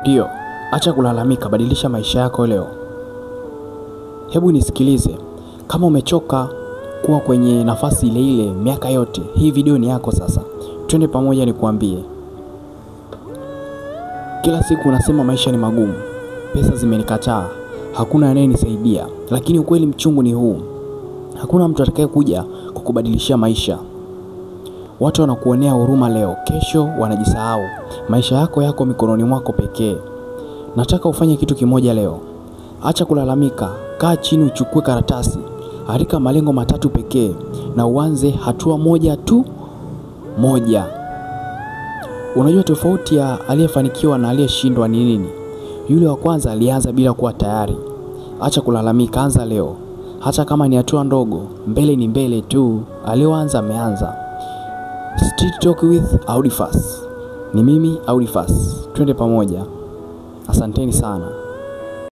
Ndio, acha kulalamika, badilisha maisha yako leo. Hebu nisikilize, kama umechoka kuwa kwenye nafasi ile ile miaka yote, hii video ni yako sasa. Twende pamoja nikuambie. Kila siku unasema maisha ni magumu, pesa zimenikataa, hakuna anayenisaidia, lakini ukweli mchungu ni huu. Hakuna mtu atakaye kuja kukubadilishia maisha. Watu wanakuonea huruma leo, kesho wanajisahau. Maisha yako mikononi mwako pekee. Nataka ufanye kitu kimoja leo. Acha kulalamika, kaa chini, uchukue karatasi, andika malengo 3 pekee na uanze hatua moja tu. Unajua tofauti ya aliyefanikiwa na aliyeshindwa ni nini? Yule wa kwanza alianza bila kuwa tayari. Acha kulalamika, anza leo. Hata kama ni hatua ndogo, mbele ni mbele tu. Aliyoanza ameanza. Street Talk with Audifas. Ni mimi Audifas. Twende pamoja. Asanteni sana.